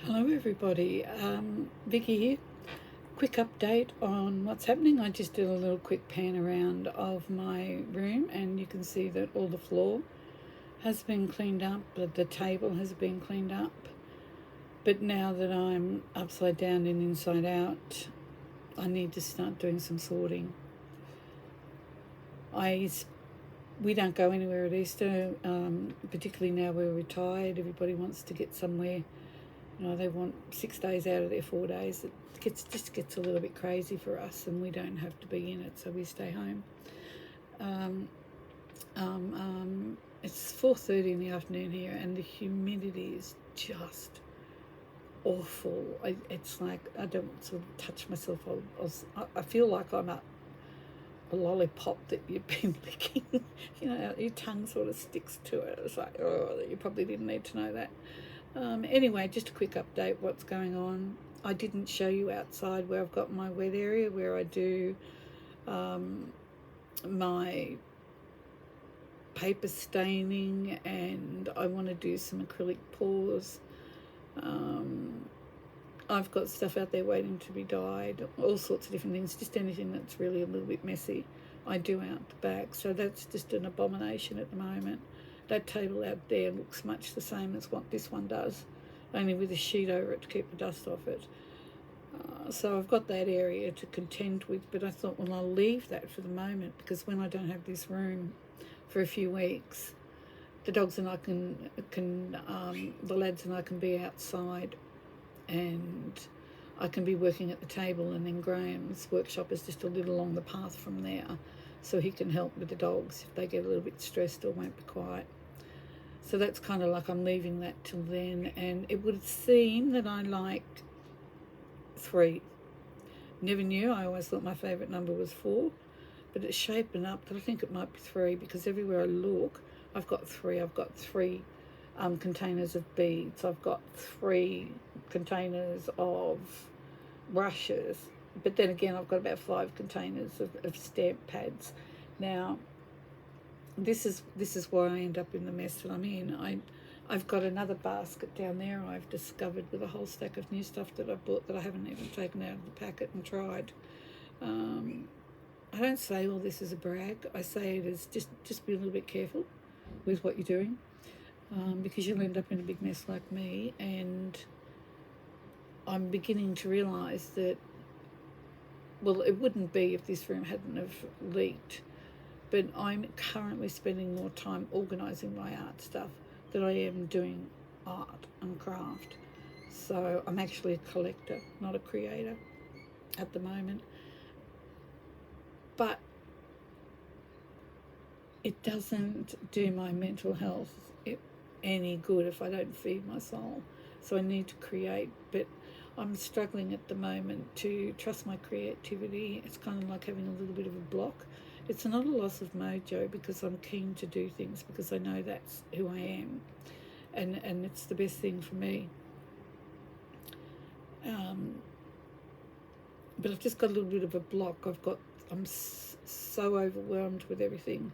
Hello everybody, Vicky here. Quick update on what's happening. I just did a little quick pan around of my room and you can see that all the floor has been cleaned up, the table has been cleaned up. But now that I'm upside down and inside out, I need to start doing some sorting. We don't go anywhere at Easter, particularly now we're retired. Everybody wants to get somewhere. They want 6 days out of their 4 days. It just gets a little bit crazy for us, and we don't have to be in it, so we stay home. It's 4:30 in the afternoon here, and the humidity is just awful. It's like I don't sort of touch myself. I feel like I'm a lollipop that you've been licking. Your tongue sort of sticks to it. It's like, oh, you probably didn't need to know that. Anyway, just a quick update what's going on. I didn't show you outside where I've got my wet area where I do my paper staining, and I want to do some acrylic pours. I've got stuff out there waiting to be dyed, all sorts of different things, just anything that's really a little bit messy I do out the back. So that's just an abomination at the moment. That table out there looks much the same as what this one does, only with a sheet over it to keep the dust off it. So I've got that area to contend with, but I thought, well, I'll leave that for the moment, because when I don't have this room for a few weeks, the dogs and I the lads and I can be outside, and I can be working at the table, and then Graham's workshop is just a little along the path from there, so he can help with the dogs if they get a little bit stressed or won't be quiet. So that's kind of like I'm leaving that till then, and it would seem that I like 3. Never knew. I always thought my favourite number was 4, but it's shaping up that I think it might be 3, because everywhere I look, I've got 3. I've got 3 containers of beads. I've got 3 containers of brushes, but then again I've got about 5 containers of stamp pads. Now this is why I end up in the mess that I'm in. I've got another basket down there I've discovered with a whole stack of new stuff that I bought that I haven't even taken out of the packet and tried. I don't say all this as a brag. I say it as just be a little bit careful with what you're doing, because you'll end up in a big mess like me. And I'm beginning to realise that, well, it wouldn't be if this room hadn't have leaked, but I'm currently spending more time organising my art stuff than I am doing art and craft. So I'm actually a collector, not a creator at the moment. But it doesn't do my mental health any good if I don't feed my soul. So I need to create, but I'm struggling at the moment to trust my creativity. It's kind of like having a little bit of a block. It's not a loss of mojo, because I'm keen to do things, because I know that's who I am, and it's the best thing for me. But I've just got a little bit of a block. I'm so overwhelmed with everything.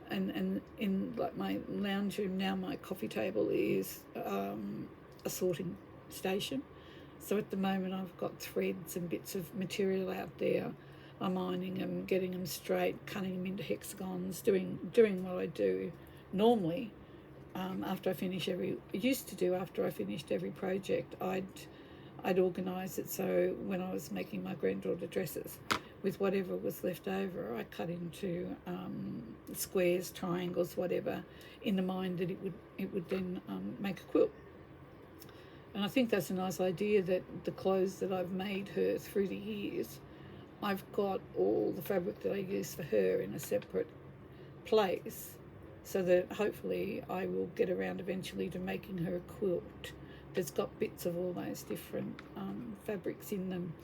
And in like my lounge room now, my coffee table is a sorting station. So at the moment I've got threads and bits of material out there. I'm ironing them, getting them straight, cutting them into hexagons, doing what I do normally. After I finish after I finished every project, I'd organise it so when I was making my granddaughter dresses, with whatever was left over, I cut into squares, triangles, whatever, in the mind that it would then make a quilt. And I think that's a nice idea, that the clothes that I've made her through the years, I've got all the fabric that I use for her in a separate place, so that hopefully I will get around eventually to making her a quilt that's got bits of all those different fabrics in them,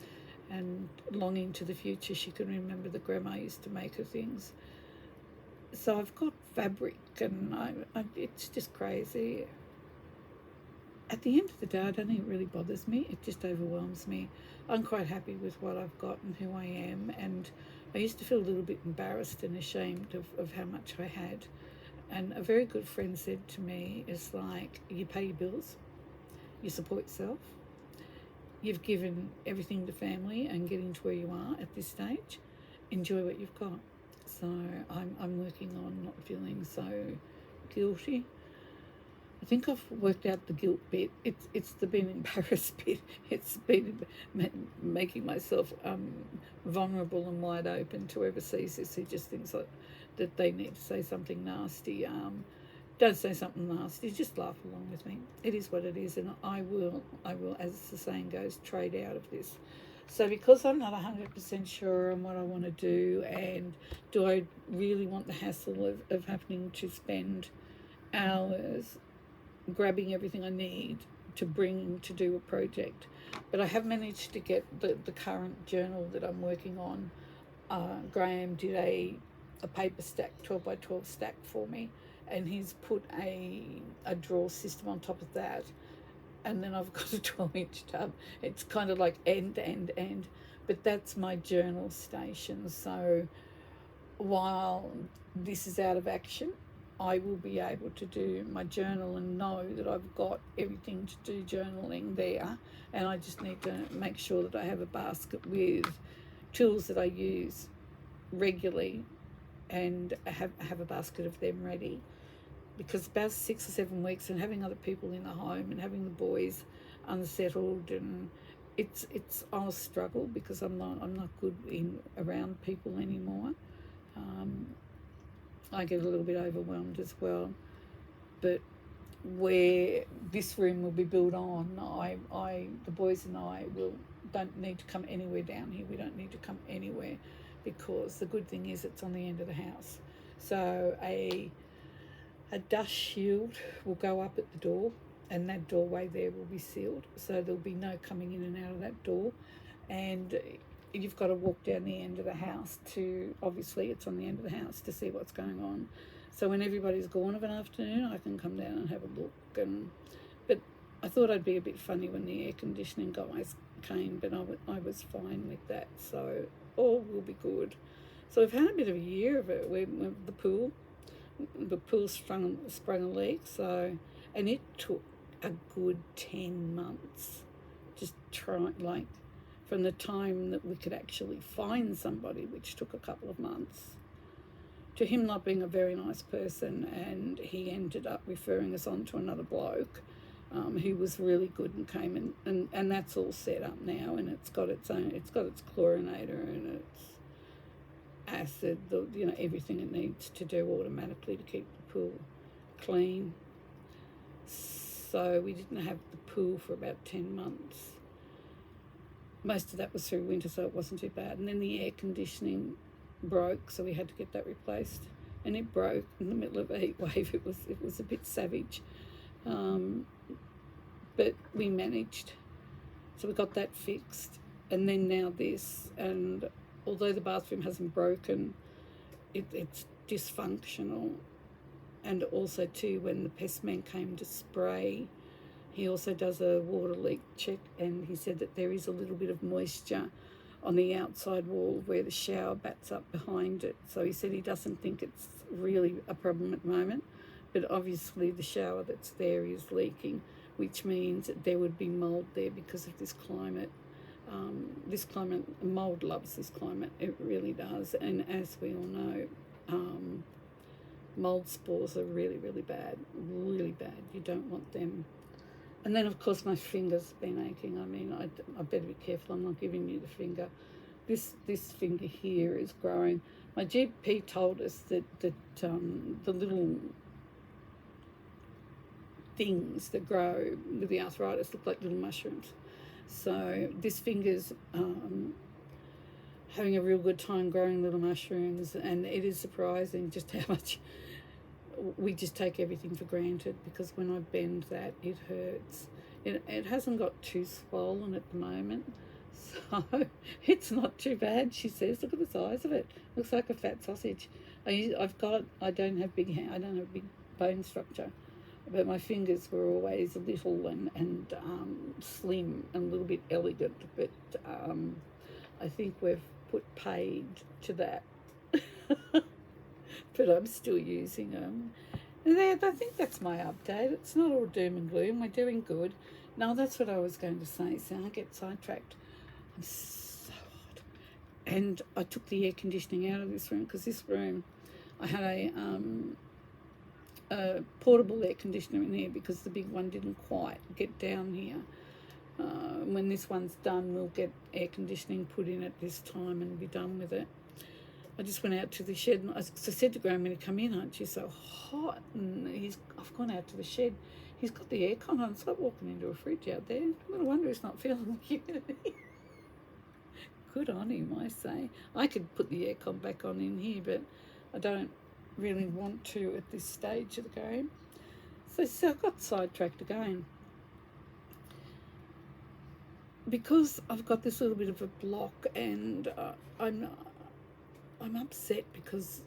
and long into the future she can remember the grandma used to make her things. So I've got fabric, and it's just crazy. At the end of the day, I don't think it really bothers me. It just overwhelms me. I'm quite happy with what I've got and who I am, and I used to feel a little bit embarrassed and ashamed of how much I had. And a very good friend said to me, it's like, you pay your bills, you support yourself. You've given everything to family and getting to where you are at this stage. Enjoy what you've got. So I'm working on not feeling so guilty. I think I've worked out the guilt bit. It's the being embarrassed bit. It's been making myself vulnerable and wide open to whoever sees this who just thinks that they need to say something nasty. Don't say something nasty. Just laugh along with me. It is what it is, and I will, as the saying goes, trade out of this. So because I'm not 100% sure on what I want to do, and do I really want the hassle of having to spend hours grabbing everything I need to bring to do a project. But I have managed to get the current journal that I'm working on. Graham did a paper stack, 12 by 12 stack for me, and he's put a drawer system on top of that. And then I've got a 12-inch tub. It's kind of like end. But that's my journal station. So while this is out of action, I will be able to do my journal and know that I've got everything to do journaling there. And I just need to make sure that I have a basket with tools that I use regularly and have a basket of them ready. Because about 6 or 7 weeks and having other people in the home and having the boys unsettled, and I'll struggle because I'm not good in around people anymore. I get a little bit overwhelmed as well. But where this room will be built on, the boys and I don't need to come anywhere down here. We don't need to come anywhere, because the good thing is it's on the end of the house. So a dust shield will go up at the door, and that doorway there will be sealed, so there'll be no coming in and out of that door. And you've got to walk down the end of the house to, obviously it's on the end of the house, to see what's going on. So when everybody's gone of an afternoon, I can come down and have a look. But I thought I'd be a bit funny when the air conditioning guys came, but I was fine with that, so all will be good. So we've had a bit of a year of it. The pool sprung a leak, so, and it took a good 10 months just from the time that we could actually find somebody, which took a couple of months, to him not being a very nice person, and he ended up referring us on to another bloke who was really good and came and that's all set up now, and it's got its chlorinator and its acid, everything it needs to do automatically to keep the pool clean. So we didn't have the pool for about 10 months. Most of that was through winter, so it wasn't too bad. And then the air conditioning broke, so we had to get that replaced. And it broke in the middle of a heat wave. It was a bit savage, but we managed. So we got that fixed, and then now this. And although the bathroom hasn't broken, it's dysfunctional. And also too, when the pest man came to spray, he also does a water leak check, and he said that there is a little bit of moisture on the outside wall where the shower bats up behind it. So he said he doesn't think it's really a problem at the moment, but obviously the shower that's there is leaking, which means that there would be mould there because of this climate. Mould loves this climate, it really does. And as we all know, mould spores are really, really bad, really bad. You don't want them. And then, of course, my finger's been aching. I mean, I better be careful. I'm not giving you the finger. This finger here is growing. My GP told us that the little things that grow with the arthritis look like little mushrooms. So this finger's having a real good time growing little mushrooms, and it is surprising just how much we just take everything for granted, because when I bend that, it hurts. It hasn't got too swollen at the moment, so it's not too bad, she says. Look at the size of it. Looks like a fat sausage. I don't have big bone structure, but my fingers were always little and slim and a little bit elegant, but I think we've put paid to that. But I'm still using them. And I think that's my update. It's not all doom and gloom. We're doing good. No, that's what I was going to say. So I get sidetracked. I'm so hot. And I took the air conditioning out of this room because this room, I had a portable air conditioner in here because the big one didn't quite get down here. When this one's done, we'll get air conditioning put in at this time and be done with it. I just went out to the shed and I said to Graham when he come in, aren't you so hot? And I've gone out to the shed. He's got the aircon on. It's like walking into a fridge out there. No wonder he's not feeling the humidity. Good on him, I say. I could put the aircon back on in here, but I don't really want to at this stage of the game. So I got sidetracked again. Because I've got this little bit of a block, and I'm upset because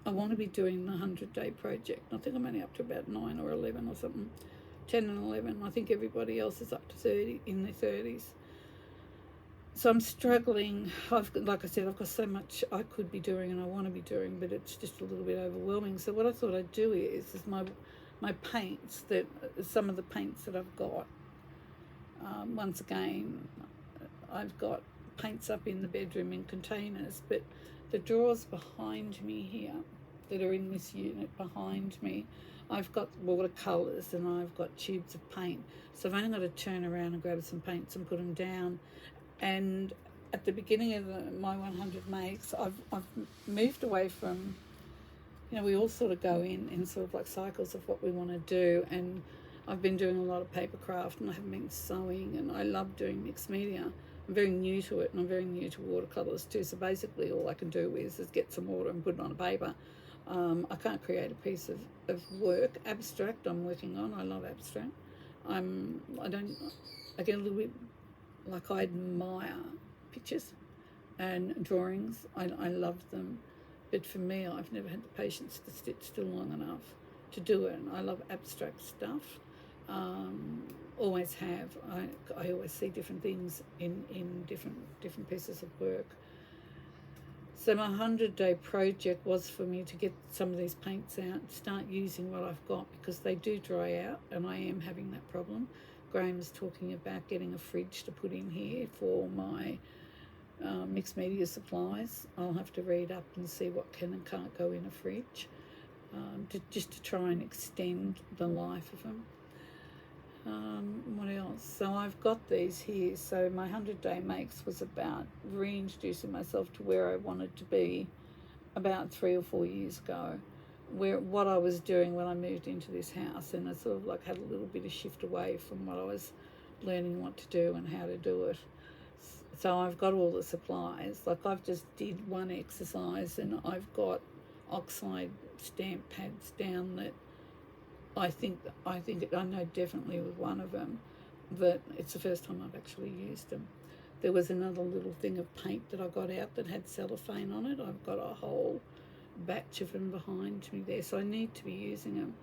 I want to be doing the 100-day project. I think I'm only up to about 9 or 11 or something, 10 and 11. I think everybody else is up to 30, in their 30s. So I'm struggling. Like I said, I've got so much I could be doing and I want to be doing, but it's just a little bit overwhelming. So what I thought I'd do is my paints, that some of the paints that I've got. Once again, I've got paints up in the bedroom in containers, but the drawers behind me here that are in this unit behind me, I've got watercolours and I've got tubes of paint. So I've only got to turn around and grab some paints and put them down. And at the beginning of my 100 makes, I've moved away from, we all sort of go in sort of like cycles of what we want to do, and I've been doing a lot of paper craft and I haven't been sewing, and I love doing mixed media. I'm very new to it, and I'm very new to watercolours too. So basically all I can do is get some water and put it on a paper. I can't create a piece of work. Abstract I'm working on. I love abstract. I get a little bit, like, I admire pictures and drawings. I love them. But for me, I've never had the patience to sit still long enough to do it. And I love abstract stuff. Always have. I always see different things in different pieces of work. So my 100-day project was for me to get some of these paints out, start using what I've got, because they do dry out, and I am having that problem. Graham's talking about getting a fridge to put in here for my mixed media supplies. I'll have to read up and see what can and can't go in a fridge, just to try and extend the life of them. What else? So I've got these here. So my 100-day makes was about reintroducing myself to where I wanted to be about 3 or 4 years ago, what I was doing when I moved into this house, and I sort of like had a little bit of shift away from what I was learning what to do and how to do it. So I've got all the supplies. Like, I've just did one exercise and I've got oxide stamp pads down that I know definitely with one of them that it's the first time I've actually used them. There was another little thing of paint that I got out that had cellophane on it. I've got a whole batch of them behind me there, so I need to be using them.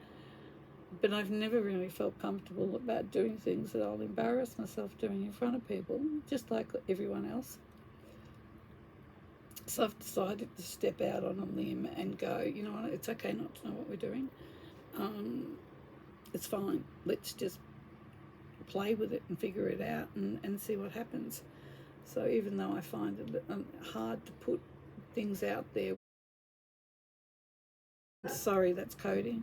But I've never really felt comfortable about doing things that I'll embarrass myself doing in front of people, just like everyone else. So I've decided to step out on a limb and go, you know what, it's okay not to know what we're doing. It's fine. Let's just play with it and figure it out and see what happens. So even though I find it hard to put things out there, sorry, that's Cody.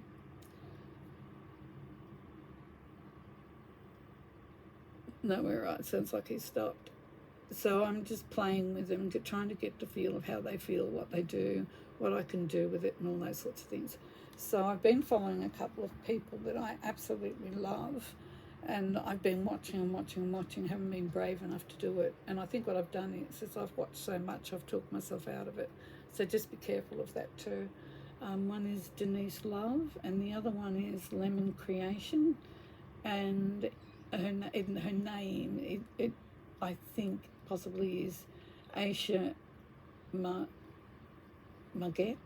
No, we're right. Sounds like he stopped. So I'm just playing with them, trying to get the feel of how they feel, what they do, what I can do with it, and all those sorts of things. So I've been following a couple of people that I absolutely love, and I've been watching, haven't been brave enough to do it. And I think what I've done is I've watched so much, I've talked myself out of it. So just be careful of that too. One is Denise Love, and the other one is Lemon Creation, and her name, it I think possibly is Aisha Maget.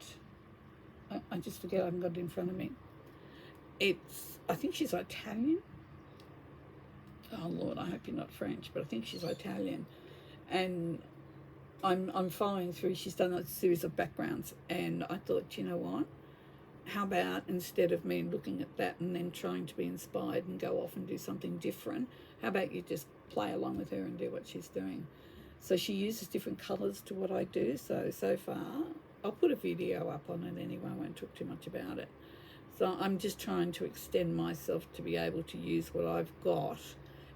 I just forget, I haven't got it in front of me. I think she's Italian. Oh Lord, I hope you're not French, but I think she's Italian. And I'm following through. She's done a series of backgrounds, and I thought, you know what? how about instead of me looking at that and then trying to be inspired and go off and do something different, how about you just play along with her and do what she's doing? So she uses different colours to what I do. So far, I'll put a video up on it anyway. I won't talk too much about it. So I'm just trying to extend myself to be able to use what I've got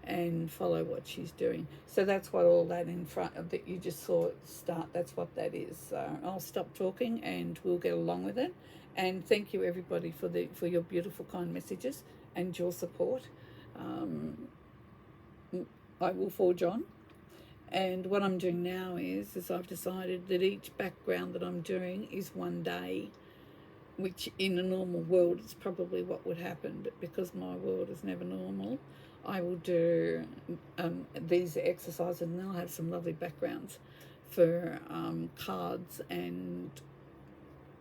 and follow what she's doing. So that's what all that in front of that you just saw start, that's what that is. So I'll stop talking and we'll get along with it. And thank you everybody for your beautiful kind messages and your support. I will forge on. And what I'm doing now is I've decided that each background that I'm doing is one day, which in a normal world is probably what would happen, but because my world is never normal, I will do these exercises, and then I'll have some lovely backgrounds for cards and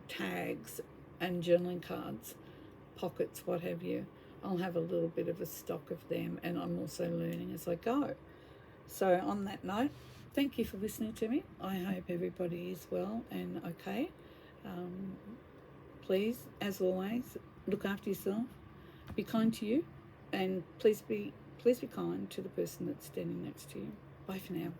tags and journaling cards, pockets, what have you. I'll have a little bit of a stock of them, and I'm also learning as I go. So on that note, thank you for listening to me. I hope everybody is well and okay. Please, as always, look after yourself, be kind to you, and please be kind to the person that's standing next to you. Bye for now.